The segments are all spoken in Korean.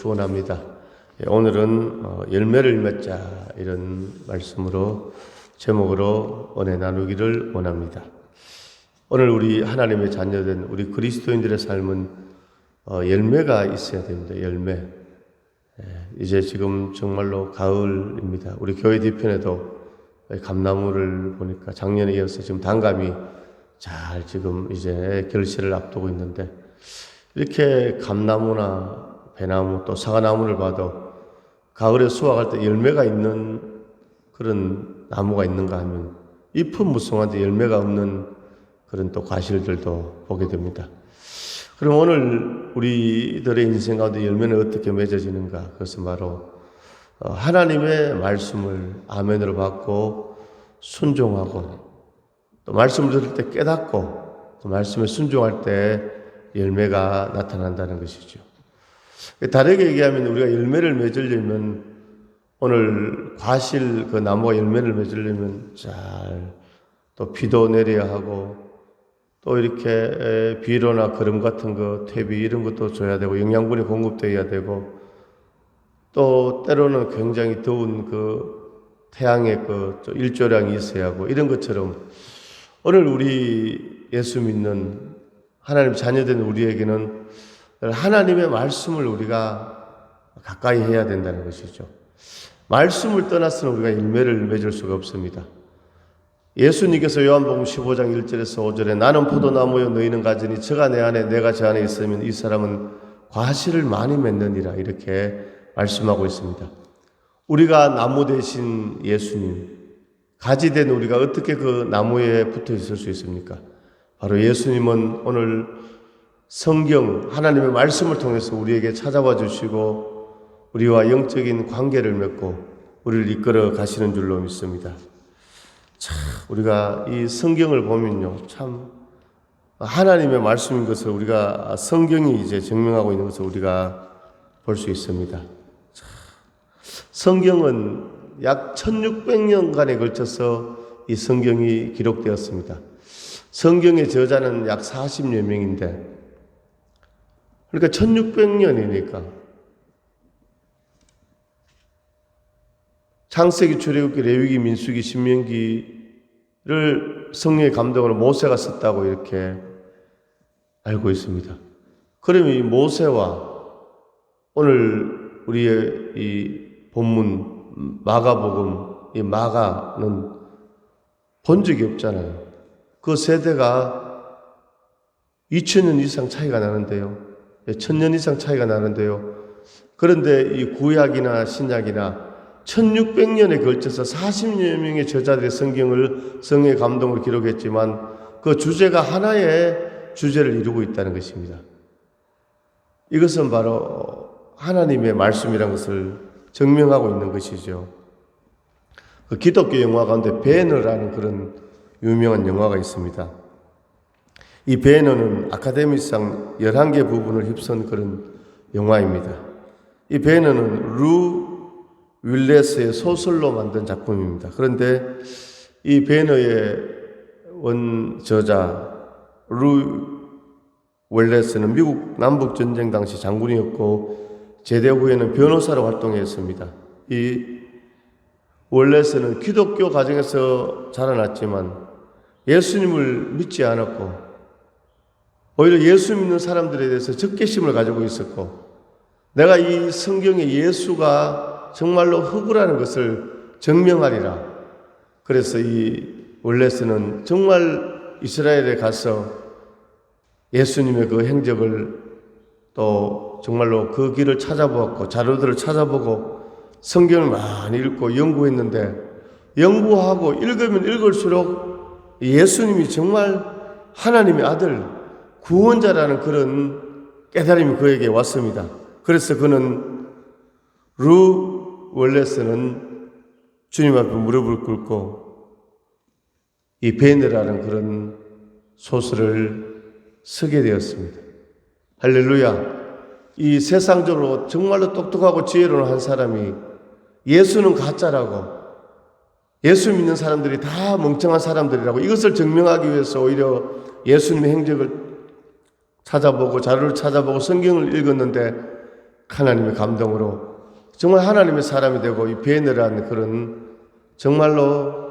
축원합니다. 오늘은 열매를 맺자 이런 말씀으로 제목으로 은혜 나누기를 원합니다. 오늘 우리 하나님의 자녀된 우리 그리스도인들의 삶은 열매가 있어야 됩니다. 열매. 이제 지금 정말로 가을입니다. 우리 교회 뒤편에도 감나무를 보니까 작년에 이어서 지금 단감이 잘 지금 이제 결실을 앞두고 있는데, 이렇게 감나무나 배나무 또 사과나무를 봐도 가을에 수확할 때 열매가 있는 그런 나무가 있는가 하면 잎은 무성한데 열매가 없는 그런 또 과실들도 보게 됩니다. 그럼 오늘 우리들의 인생 가운데 열매는 어떻게 맺어지는가? 그것은 바로 하나님의 말씀을 아멘으로 받고 순종하고, 또 말씀을 들을 때 깨닫고 또 말씀에 순종할 때 열매가 나타난다는 것이죠. 다르게 얘기하면 우리가 열매를 맺으려면, 오늘 과실 그 나무가 열매를 맺으려면 잘 또 비도 내려야 하고, 또 이렇게 비료나 거름 같은 거, 퇴비 이런 것도 줘야 되고, 영양분이 공급되어야 되고, 또 때로는 굉장히 더운 그 태양의 그 일조량이 있어야 하고, 이런 것처럼 오늘 우리 예수 믿는 하나님 자녀된 우리에게는 하나님의 말씀을 우리가 가까이 해야 된다는 것이죠. 말씀을 떠나서는 우리가 열매를 맺을 수가 없습니다. 예수님께서 요한복음 15장 1절에서 5절에 나는 포도나무요 너희는 가지니 저가 내 안에 내가 저 안에 있으면 이 사람은 과실을 많이 맺느니라, 이렇게 말씀하고 있습니다. 우리가 나무 대신 예수님, 가지 된 우리가 어떻게 그 나무에 붙어 있을 수 있습니까? 바로 예수님은 오늘 성경 하나님의 말씀을 통해서 우리에게 찾아와 주시고 우리와 영적인 관계를 맺고 우리를 이끌어 가시는 줄로 믿습니다. 참, 우리가 이 성경을 보면요, 참 하나님의 말씀인 것을 우리가 성경이 이제 증명하고 있는 것을 우리가 볼 수 있습니다. 성경은 약 1600년간에 걸쳐서 이 성경이 기록되었습니다. 성경의 저자는 약 40여 명인데, 그러니까 1600년이니까 창세기, 출애굽기, 레위기, 민수기, 신명기를 성령의 감동으로 모세가 썼다고 이렇게 알고 있습니다. 그러면 이 모세와 오늘 우리의 이 본문 마가복음, 이 마가는 본 적이 없잖아요. 그 세대가 2000년 이상 차이가 나는데요. 1000년 이상 차이가 나는데요. 그런데 이 구약이나 신약이나 1600년에 걸쳐서 40여 명의 저자들의 성경을 성령의 감동으로 기록했지만 그 주제가 하나의 주제를 이루고 있다는 것입니다. 이것은 바로 하나님의 말씀이라는 것을 증명하고 있는 것이죠. 그 기독교 영화 가운데 배너라는 그런 유명한 영화가 있습니다. 이 배너는 아카데미상 11개 부분을 휩쓴 그런 영화입니다. 이 배너는 루 윌레스의 소설로 만든 작품입니다. 그런데 이 배너의 원저자 루 윌레스는 미국 남북전쟁 당시 장군이었고 제대 후에는 변호사로 활동했습니다. 이 윌레스는 기독교 가정에서 자라났지만 예수님을 믿지 않았고 오히려 예수 믿는 사람들에 대해서 적개심을 가지고 있었고, 내가 이 성경에 예수가 정말로 흑우라는 것을 증명하리라. 그래서 이 윌레스는 정말 이스라엘에 가서 예수님의 그 행적을 또 정말로 그 길을 찾아보았고 자료들을 찾아보고 성경을 많이 읽고 연구했는데, 연구하고 읽으면 읽을수록 예수님이 정말 하나님의 아들, 구원자라는 그런 깨달음이 그에게 왔습니다. 그래서 그는 루 윌레스는 주님 앞에 무릎을 꿇고 이 베네라는 그런 소설을 쓰게 되었습니다. 할렐루야. 이 세상적으로 정말로 똑똑하고 지혜로운 한 사람이 예수는 가짜라고, 예수 믿는 사람들이 다 멍청한 사람들이라고, 이것을 증명하기 위해서 오히려 예수님의 행적을 찾아보고 자료를 찾아보고 성경을 읽었는데 하나님의 감동으로 정말 하나님의 사람이 되고 이 베네라는 그런 정말로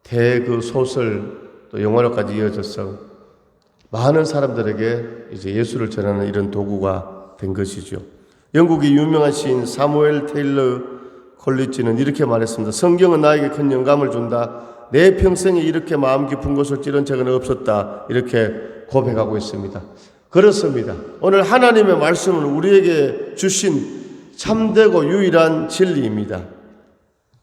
그 소설 또 영화로까지 이어져서 많은 사람들에게 이제 예수를 전하는 이런 도구가 된 것이죠. 영국의 유명한 시인 사무엘 테일러 콜리지는 이렇게 말했습니다. 성경은 나에게 큰 영감을 준다. 내 평생에 이렇게 마음 깊은 곳을 찌른 적은 없었다. 이렇게 고백하고 있습니다. 그렇습니다. 오늘 하나님의 말씀은 우리에게 주신 참되고 유일한 진리입니다.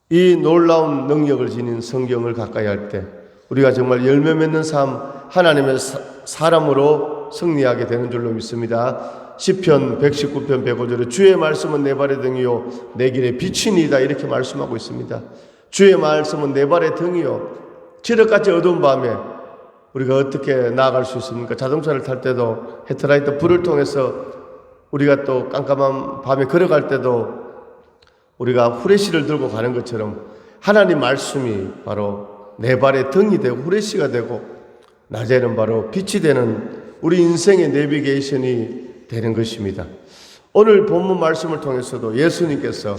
이 놀라운 능력을 지닌 성경을 가까이 할 때 우리가 정말 열매 맺는 삶, 하나님의 사람으로 승리하게 되는 줄로 믿습니다. 시편 119편 105절에 주의 말씀은 내 발의 등이요 내 길의 빛이니이다 이렇게 말씀하고 있습니다. 주의 말씀은 내 발의 등이요. 칠흑같이 어두운 밤에 우리가 어떻게 나아갈 수 있습니까? 자동차를 탈 때도 헤드라이트 불을 통해서 우리가 또 깜깜한 밤에 걸어갈 때도 우리가 후레쉬를 들고 가는 것처럼 하나님 말씀이 바로 내 발의 등이 되고 후레쉬가 되고 낮에는 바로 빛이 되는 우리 인생의 내비게이션이 되는 것입니다. 오늘 본문 말씀을 통해서도 예수님께서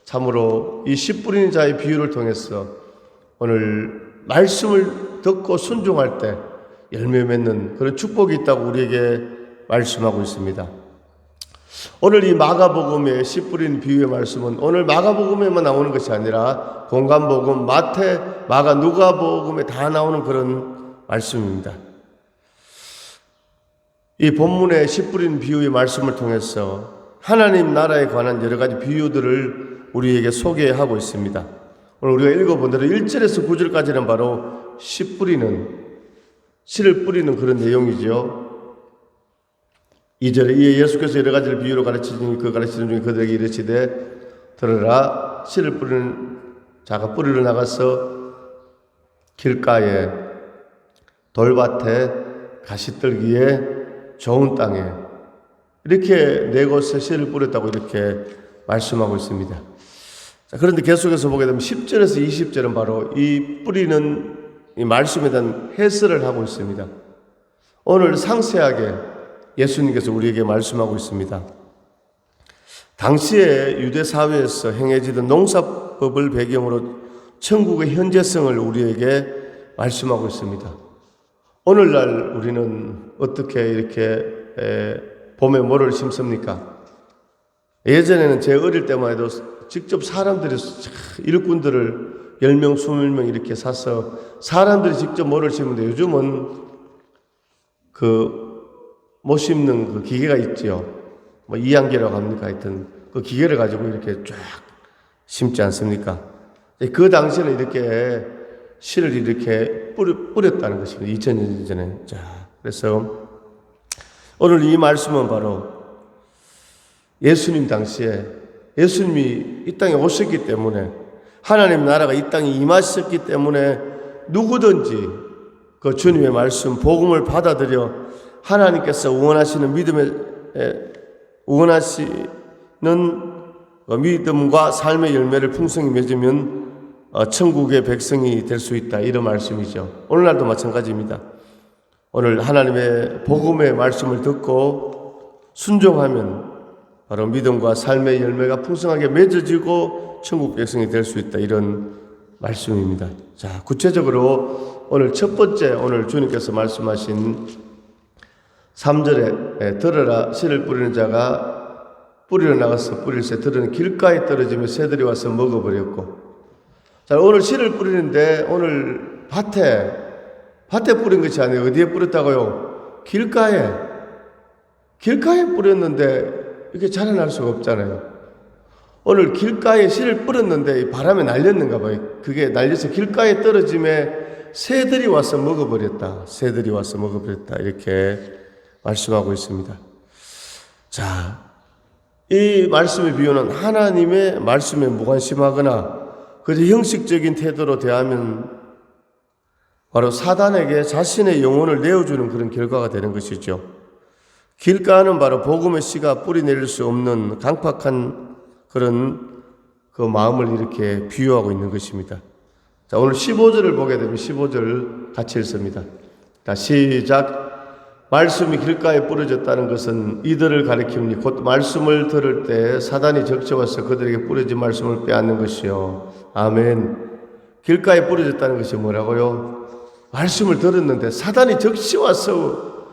참으로 이 씨 뿌리는 자의 비유를 통해서 오늘 말씀을 듣고 순종할 때 열매 맺는 그런 축복이 있다고 우리에게 말씀하고 있습니다. 오늘 이 마가복음의 씨 뿌리는 비유의 말씀은 오늘 마가복음에만 나오는 것이 아니라 공관복음, 마태, 마가, 누가복음에 다 나오는 그런 말씀입니다. 이 본문의 씨 뿌리는 비유의 말씀을 통해서 하나님 나라에 관한 여러 가지 비유들을 우리에게 소개하고 있습니다. 오늘 우리가 읽어본 대로 1절에서 9절까지는 바로 씨 뿌리는, 씨를 뿌리는 그런 내용이죠. 2절에 이에 예수께서 여러 가지를 비유로 가르치니 그 가르치는 중에 그들에게 이르시되 들으라 씨를 뿌리는 자가 뿌리러 나가서 길가에 돌밭에 가시떨기에 좋은 땅에 이렇게 네 곳에 씨를 뿌렸다고 이렇게 말씀하고 있습니다. 자, 그런데 계속해서 보게 되면 10절에서 20절은 바로 이 뿌리는 이 말씀에 대한 해설을 하고 있습니다. 오늘 상세하게 예수님께서 우리에게 말씀하고 있습니다. 당시에 유대 사회에서 행해지던 농사법을 배경으로 천국의 현재성을 우리에게 말씀하고 있습니다. 오늘날 우리는 어떻게 이렇게 봄에 뭐를 심습니까? 예전에는 제 어릴 때만 해도 직접 사람들이 일꾼들을 10명, 20명 이렇게 사서 사람들이 직접 뭐를 심는데 요즘은 못 심는 그 기계가 있지요. 뭐 이안기라고 합니까? 하여튼 그 기계를 가지고 이렇게 쫙 심지 않습니까? 그 당시에는 이렇게 씨를 이렇게 뿌렸다는 것입니다. 2000년 전에. 자, 그래서 오늘 이 말씀은 바로 예수님 당시에 예수님이 이 땅에 오셨기 때문에 하나님 나라가 이 땅에 임하셨기 때문에 누구든지 그 주님의 말씀, 복음을 받아들여 하나님께서 원하시는 원하시는 믿음과 삶의 열매를 풍성히 맺으면 천국의 백성이 될 수 있다. 이런 말씀이죠. 오늘날도 마찬가지입니다. 오늘 하나님의 복음의 말씀을 듣고 순종하면 바로 믿음과 삶의 열매가 풍성하게 맺어지고 천국 백성이 될 수 있다. 이런 말씀입니다. 자, 구체적으로 오늘 첫 번째 오늘 주님께서 말씀하신 3절에 들으라 씨를 뿌리는 자가 뿌리러 나가서 뿌릴새 들은 길가에 떨어지며 새들이 와서 먹어버렸고. 자, 오늘 씨를 뿌리는데 오늘 밭에 뿌린 것이 아니에요. 어디에 뿌렸다고요? 길가에 뿌렸는데 이렇게 자라날 수가 없잖아요. 오늘 길가에 씨를 뿌렸는데 바람에 날렸는가 봐요. 그게 날려서 길가에 떨어짐에 새들이 와서 먹어버렸다. 이렇게 말씀하고 있습니다. 자, 이 말씀의 비유는 하나님의 말씀에 무관심하거나 그저 형식적인 태도로 대하면 바로 사단에게 자신의 영혼을 내어주는 그런 결과가 되는 것이죠. 길가는 바로 복음의 씨가 뿌리 내릴 수 없는 강팍한 그런 그 마음을 이렇게 비유하고 있는 것입니다. 자, 오늘 15절을 보게 되면 15절 같이 읽습니다. 자, 시작. 말씀이 길가에 뿌려졌다는 것은 이들을 가리키니 곧 말씀을 들을 때 사단이 적셔와서 그들에게 뿌려진 말씀을 빼앗는 것이요. 아멘. 길가에 뿌려졌다는 것이 뭐라고요? 말씀을 들었는데 사단이 적시와서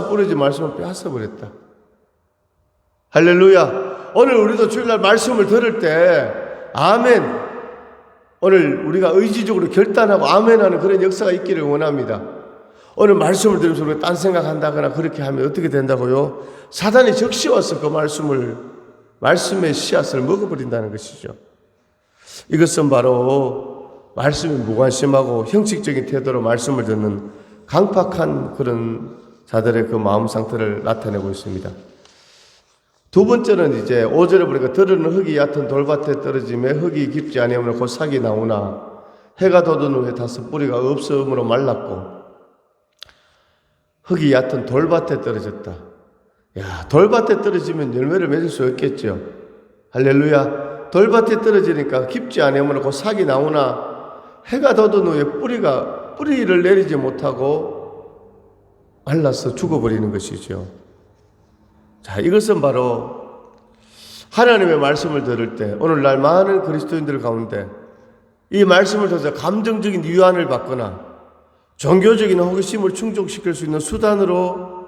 뿌려진 말씀을 빼앗아 버렸다. 할렐루야. 오늘 우리도 주일날 말씀을 들을 때 아멘. 오늘 우리가 의지적으로 결단하고 아멘하는 그런 역사가 있기를 원합니다. 오늘 말씀을 들으면서 우리가 딴 생각한다거나 그렇게 하면 어떻게 된다고요? 사단이 적시와서 그 말씀의 씨앗을 먹어버린다는 것이죠. 이것은 바로 말씀에 무관심하고 형식적인 태도로 말씀을 듣는 강팍한 그런 자들의 그 마음 상태를 나타내고 있습니다. 두 번째는 이제 5절에 보니까 들으는 흙이 얕은 돌밭에 떨어지며 흙이 깊지 아니하므로 곧 삭이 나오나 해가 돋은 후에 다섯 뿌리가 없음으로 말랐고 흙이 얕은 돌밭에 떨어졌다. 야, 돌밭에 떨어지면 열매를 맺을 수 없겠죠. 할렐루야. 돌밭에 떨어지니까 깊지 아니하므로 곧 삭이 나오나 해가 돋은 후에 뿌리를 내리지 못하고 말라서 죽어버리는 것이죠. 자, 이것은 바로 하나님의 말씀을 들을 때 오늘날 많은 그리스도인들 가운데 이 말씀을 들어서 감정적인 위안을 받거나 종교적인 호기심을 충족시킬 수 있는 수단으로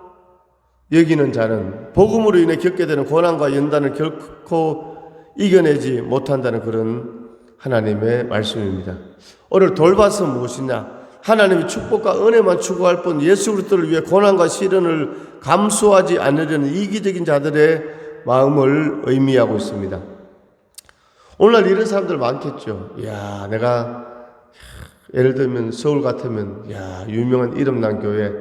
여기는 자는 복음으로 인해 겪게 되는 고난과 연단을 결코 이겨내지 못한다는 그런 하나님의 말씀입니다. 오늘 돌밭은 무엇이냐? 하나님의 축복과 은혜만 추구할 뿐 예수 그리스도를 위해 고난과 시련을 감수하지 않으려는 이기적인 자들의 마음을 의미하고 있습니다. 오늘날 이런 사람들 많겠죠. 야, 내가 예를 들면 서울 같으면 유명한 이름난 교회,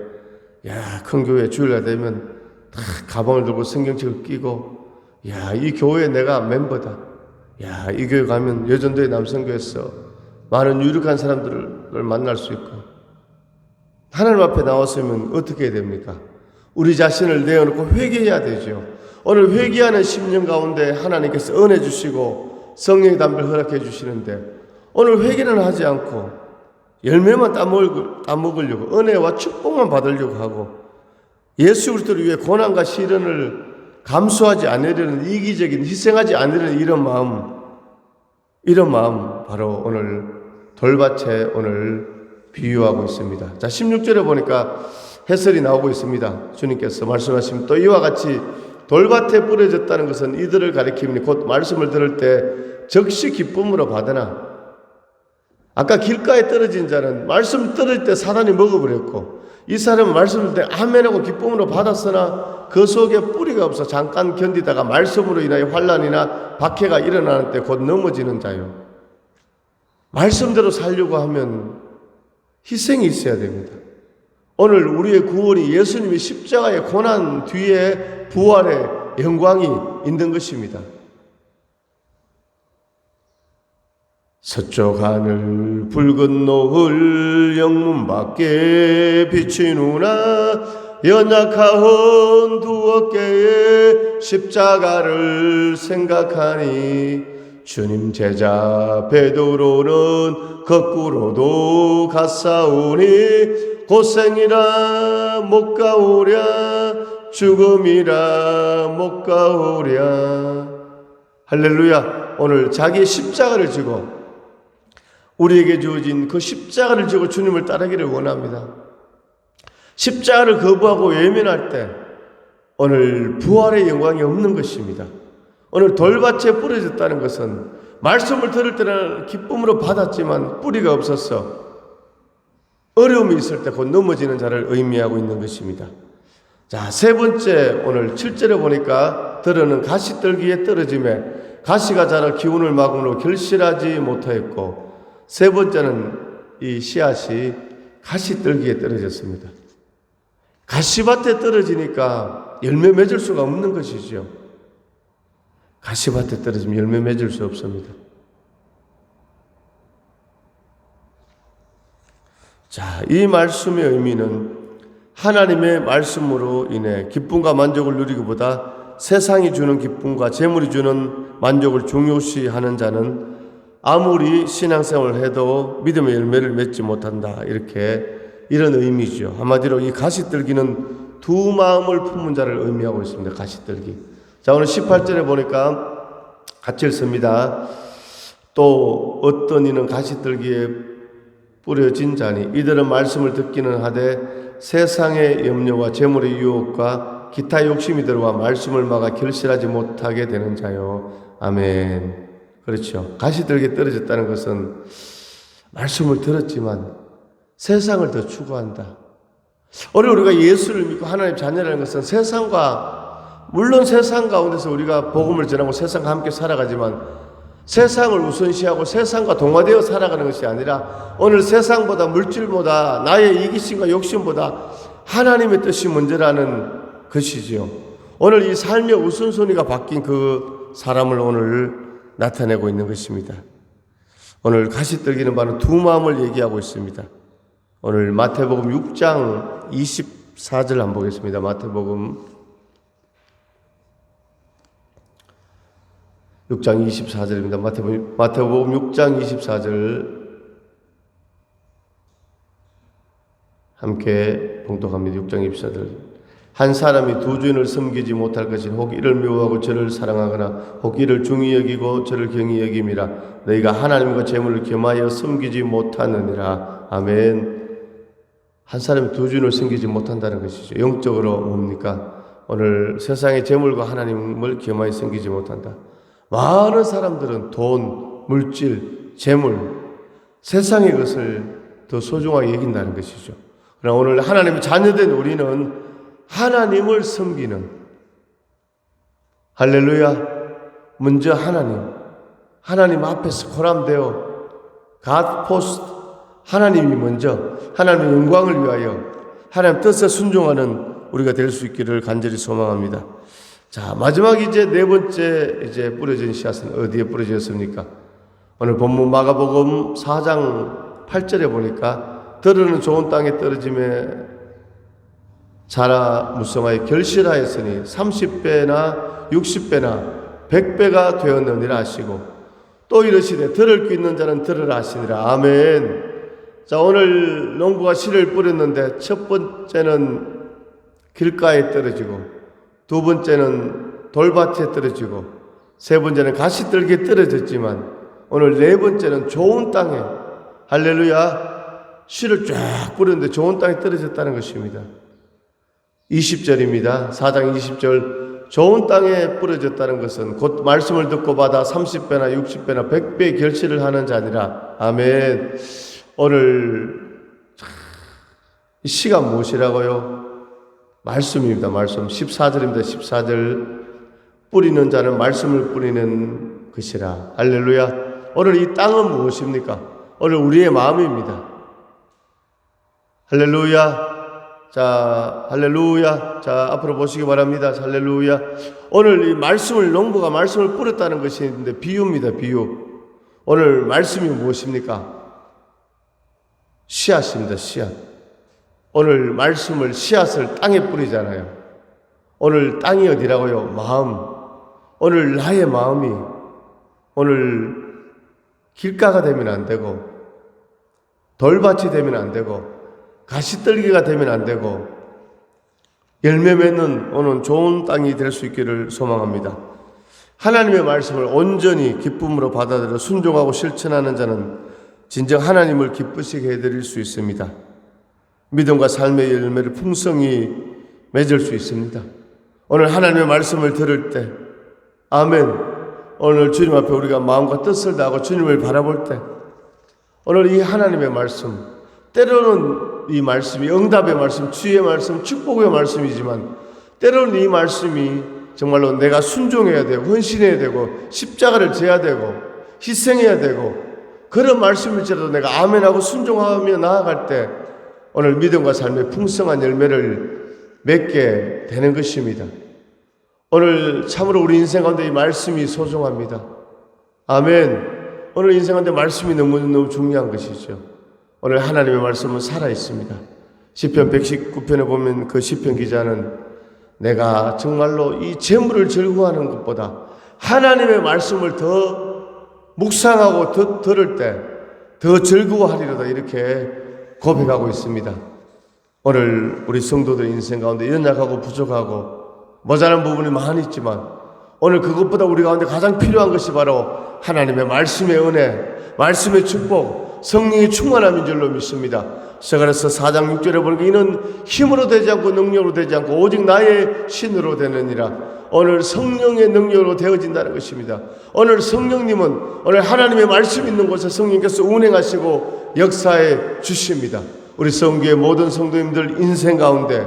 큰 교회 주일날 되면 다 가방을 들고 성경책을 끼고 이 교회에 내가 멤버다. 이 교회 가면 여전도의 남성교회에서 많은 유력한 사람들을 만날 수 있고 하나님 앞에 나왔으면 어떻게 해야 됩니까? 우리 자신을 내어놓고 회개해야 되죠. 오늘 회개하는 심령 가운데 하나님께서 은혜 주시고 성령의 담배를 허락해 주시는데 오늘 회개는 하지 않고 열매만 따먹으려고 은혜와 축복만 받으려고 하고 예수 그리스도를 위해 고난과 시련을 감수하지 않으려는 이기적인 희생하지 않으려는 이런 마음 바로 오늘 돌밭에 오늘 비유하고 있습니다. 자, 16절에 보니까 해설이 나오고 있습니다. 주님께서 말씀하시면 또 이와 같이 돌밭에 뿌려졌다는 것은 이들을 가리키니 곧 말씀을 들을 때 즉시 기쁨으로 받으나 아까 길가에 떨어진 자는 말씀 들을 때 사단이 먹어버렸고 이 사람은 말씀을 들을 때 아멘하고 기쁨으로 받았으나 그 속에 뿌리가 없어 잠깐 견디다가 말씀으로 인하여 환난이나 박해가 일어나는 때 곧 넘어지는 자요. 말씀대로 살려고 하면 희생이 있어야 됩니다. 오늘 우리의 구원이 예수님의 십자가의 고난 뒤에 부활의 영광이 있는 것입니다. 서쪽 하늘 붉은 노을 영문 밖에 비치누나 연약한 두 어깨에 십자가를 생각하니 주님 제자 베드로는 거꾸로도 갔사오니 고생이라 못 가오랴 죽음이라 못 가오랴. 할렐루야. 오늘 자기의 십자가를 지고 우리에게 주어진 그 십자가를 지고 주님을 따르기를 원합니다. 십자가를 거부하고 외면할 때 오늘 부활의 영광이 없는 것입니다. 오늘 돌밭에 뿌려졌다는 것은 말씀을 들을 때는 기쁨으로 받았지만 뿌리가 없어서 어려움이 있을 때 곧 넘어지는 자를 의미하고 있는 것입니다. 자, 세 번째 오늘 7절에 보니까 들으는 가시떨기에 떨어짐에 가시가 자라 기운을 막음으로 결실하지 못하였고 세 번째는 이 씨앗이 가시떨기에 떨어졌습니다. 가시밭에 떨어지니까 열매 맺을 수가 없는 것이죠. 가시밭에 떨어지면 열매 맺을 수 없습니다. 자, 이 말씀의 의미는 하나님의 말씀으로 인해 기쁨과 만족을 누리기보다 세상이 주는 기쁨과 재물이 주는 만족을 중요시하는 자는 아무리 신앙생활을 해도 믿음의 열매를 맺지 못한다. 이렇게 이런 의미죠. 한마디로 이 가시떨기는 두 마음을 품은 자를 의미하고 있습니다. 가시떨기. 자, 오늘 18절에 보니까 같이 읽습니다. 또 어떤 이는 가시떨기에 뿌려진 자니 이들은 말씀을 듣기는 하되 세상의 염려와 재물의 유혹과 기타 욕심이 들어와 말씀을 막아 결실하지 못하게 되는 자요. 아멘. 그렇죠. 가시떨기에 떨어졌다는 것은 말씀을 들었지만 세상을 더 추구한다. 오늘 우리가 예수를 믿고 하나님 자녀라는 것은 물론 세상 가운데서 우리가 복음을 전하고 세상과 함께 살아가지만 세상을 우선시하고 세상과 동화되어 살아가는 것이 아니라 오늘 세상보다 물질보다 나의 이기심과 욕심보다 하나님의 뜻이 먼저라는 것이지요. 오늘 이 삶의 우선순위가 바뀐 그 사람을 오늘 나타내고 있는 것입니다. 오늘 가시떨기는 바로 두 마음을 얘기하고 있습니다. 오늘 마태복음 6장 24절 한번 보겠습니다. 마태복음 6장 24절입니다. 마태복음 6장 24절 함께 봉독합니다. 6장 24절. 한 사람이 두 주인을 섬기지 못할 것은 혹 이를 미워하고 저를 사랑하거나 혹 이를 중히 여기고 저를 경히 여김이라. 너희가 하나님과 재물을 겸하여 섬기지 못하느니라. 아멘. 한 사람이 두 주인을 섬기지 못한다는 것이죠. 영적으로 뭡니까? 오늘 세상의 재물과 하나님을 겸하여 섬기지 못한다. 많은 사람들은 돈, 물질, 재물, 세상의 것을 더 소중하게 여긴다는 것이죠. 그러나 오늘 하나님의 자녀된 우리는 하나님을 섬기는, 할렐루야, 먼저 하나님 앞에서 코람되어 God first, 하나님이 먼저 하나님의 영광을 위하여 하나님 뜻에 순종하는 우리가 될 수 있기를 간절히 소망합니다. 자, 마지막 네 번째 뿌려진 씨앗은 어디에 뿌려졌습니까? 오늘 본문 마가복음 4장 8절에 보니까 들으는 좋은 땅에 떨어짐에 자라 무성하여 결실하였으니 30배나 60배나 100배가 되었느니라 하시고 또 이르시되 들을 귀 있는 자는 들으라 하시니라. 아멘. 자, 오늘 농부가 씨를 뿌렸는데 첫 번째는 길가에 떨어지고 두 번째는 돌밭에 떨어지고 세 번째는 가시떨기에 떨어졌지만 오늘 네 번째는 좋은 땅에, 할렐루야, 씨를 쫙 뿌렸는데 좋은 땅에 떨어졌다는 것입니다. 20절입니다. 4장 20절. 좋은 땅에 뿌려졌다는 것은 곧 말씀을 듣고 받아 30배나 60배나 100배의 결실을 하는 자니라. 아멘. 오늘 이 시가 무엇이라고요? 말씀입니다. 말씀. 14절입니다. 14절. 뿌리는 자는 말씀을 뿌리는 것이라. 할렐루야. 오늘 이 땅은 무엇입니까? 오늘 우리의 마음입니다. 할렐루야. 자, 할렐루야. 자, 앞으로 보시기 바랍니다. 할렐루야. 오늘 이 농부가 말씀을 뿌렸다는 것이 있는데 비유입니다. 비유. 오늘 말씀이 무엇입니까? 씨앗입니다. 씨앗. 오늘 말씀을, 씨앗을 땅에 뿌리잖아요. 오늘 땅이 어디라고요? 마음. 오늘 나의 마음이 오늘 길가가 되면 안 되고 돌밭이 되면 안 되고 가시떨기가 되면 안 되고 열매 맺는 오늘 좋은 땅이 될 수 있기를 소망합니다. 하나님의 말씀을 온전히 기쁨으로 받아들여 순종하고 실천하는 자는 진정 하나님을 기쁘시게 해드릴 수 있습니다. 믿음과 삶의 열매를 풍성히 맺을 수 있습니다. 오늘 하나님의 말씀을 들을 때, 아멘. 오늘 주님 앞에 우리가 마음과 뜻을 다하고 주님을 바라볼 때, 오늘 이 하나님의 말씀, 때로는 이 말씀이 응답의 말씀, 주의 말씀, 축복의 말씀이지만 때로는 이 말씀이 정말로 내가 순종해야 되고 헌신해야 되고 십자가를 져야 되고 희생해야 되고 그런 말씀일지라도 내가 아멘하고 순종하며 나아갈 때 오늘 믿음과 삶의 풍성한 열매를 맺게 되는 것입니다. 오늘 참으로 우리 인생 가운데 이 말씀이 소중합니다. 아멘. 오늘 인생 가운데 말씀이 너무 중요한 것이죠. 오늘 하나님의 말씀은 살아있습니다. 시편 119편에 보면 그 시편 기자는 내가 정말로 이 재물을 즐거워하는 것보다 하나님의 말씀을 더 묵상하고 더 들을 때 더 즐거워하리로다 이렇게 고백하고 있습니다. 오늘 우리 성도들 인생 가운데 연약하고 부족하고 모자란 부분이 많이 있지만 오늘 그것보다 우리 가운데 가장 필요한 것이 바로 하나님의 말씀의 은혜, 말씀의 축복, 성령의 충만함인 줄로 믿습니다. 스가랴서 4장 6절에 보니까 이는 힘으로 되지 않고 능력으로 되지 않고 오직 나의 신으로 되느니라. 오늘 성령의 능력으로 되어진다는 것입니다. 오늘 성령님은 오늘 하나님의 말씀 있는 곳에 성령께서 운행하시고 역사해 주십니다. 우리 성교의 모든 성도님들 인생 가운데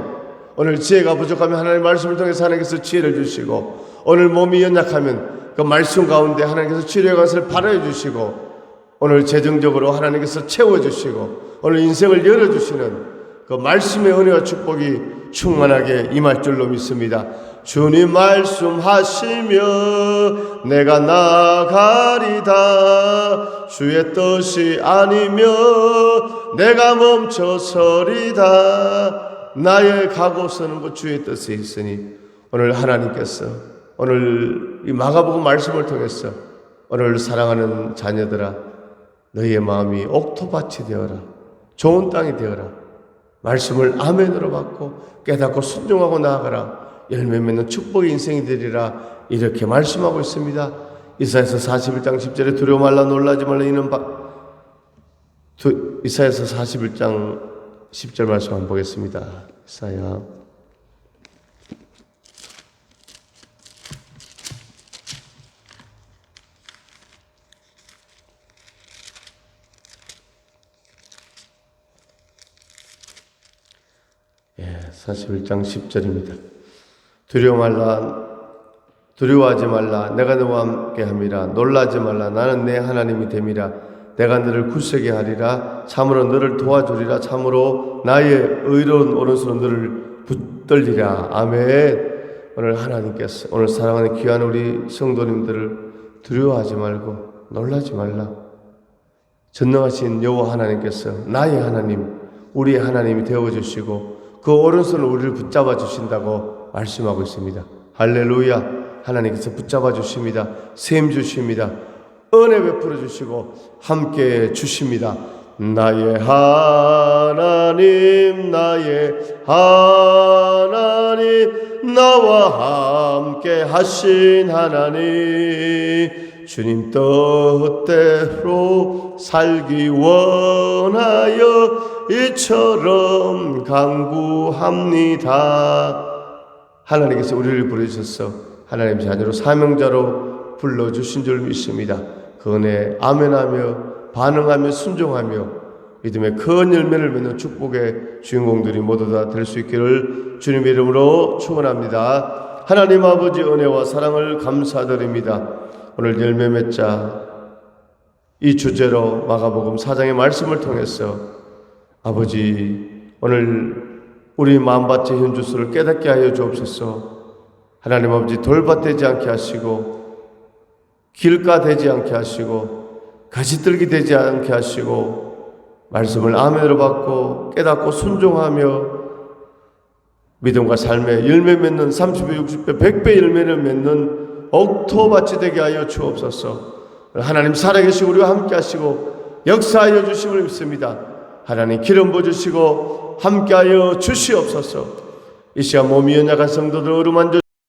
오늘 지혜가 부족하면 하나님의 말씀을 통해서 하나님께서 지혜를 주시고, 오늘 몸이 연약하면 그 말씀 가운데 하나님께서 치료의 것을 발하여 주시고, 오늘 재정적으로 하나님께서 채워주시고, 오늘 인생을 열어주시는 그 말씀의 은혜와 축복이 충만하게 임할 줄로 믿습니다. 주님 말씀하시며 내가 나가리다. 주의 뜻이 아니며 내가 멈춰서리다. 나의 가고 서는 것 주의 뜻에 있으니, 오늘 하나님께서 오늘 이 마가복음 말씀을 통해서 오늘 사랑하는 자녀들아, 너희의 마음이 옥토밭이 되어라. 좋은 땅이 되어라. 말씀을 아멘으로 받고 깨닫고 순종하고 나아가라. 열매 맺는 축복의 인생이 되리라. 이렇게 말씀하고 있습니다. 이사야서 41장 10절에 두려워 말라 놀라지 말라 이는 이사야서 41장 10절 말씀 한번 보겠습니다. 이사야 예, 41장 10절입니다. 두려워하지 말라. 내가 너와 함께 함이라. 놀라지 말라. 나는 내 하나님이 됨이라. 내가 너를 굳세게 하리라. 참으로 너를 도와주리라. 참으로 나의 의로운 오른손은 너를 붙들리라. 아멘. 오늘 하나님께서 오늘 사랑하는 귀한 우리 성도님들을 두려워하지 말고 놀라지 말라. 전능하신 여호와 하나님께서 나의 하나님, 우리의 하나님이 되어주시고 그 오른손을 우리를 붙잡아 주신다고 말씀하고 있습니다. 할렐루야. 하나님께서 붙잡아 주십니다. 셈 주십니다. 은혜 베풀어 주시고 함께 주십니다. 나의 하나님, 나의 하나님, 나와 함께 하신 하나님, 주님 뜻대로 살기 원하여 이처럼 간구합니다. 하나님께서 우리를 부르셔서 하나님 자녀로 사명자로 불러주신 줄 믿습니다. 그 은혜에 아멘하며 반응하며 순종하며 믿음의 큰 열매를 맺는 축복의 주인공들이 모두 다 될 수 있기를 주님의 이름으로 축원합니다. 하나님 아버지 은혜와 사랑을 감사드립니다. 오늘 열매 맺자 이 주제로 마가복음 4장의 말씀을 통해서 아버지 오늘 우리 마음밭의 현주소를 깨닫게 하여 주옵소서. 하나님 아버지 돌밭 되지 않게 하시고 길가 되지 않게 하시고 가시떨기 되지 않게 하시고 말씀을 아멘으로 받고 깨닫고 순종하며 믿음과 삶의 열매 맺는 30배, 60배, 100배 열매를 맺는 옥토밭이 되게 하여 주옵소서. 하나님 살아계시고 우리와 함께 하시고 역사하여 주심을 믿습니다. 하나님 기름 부어주시고 함께하여 주시옵소서. 이 시간 몸이 연약한 성도들 어루만져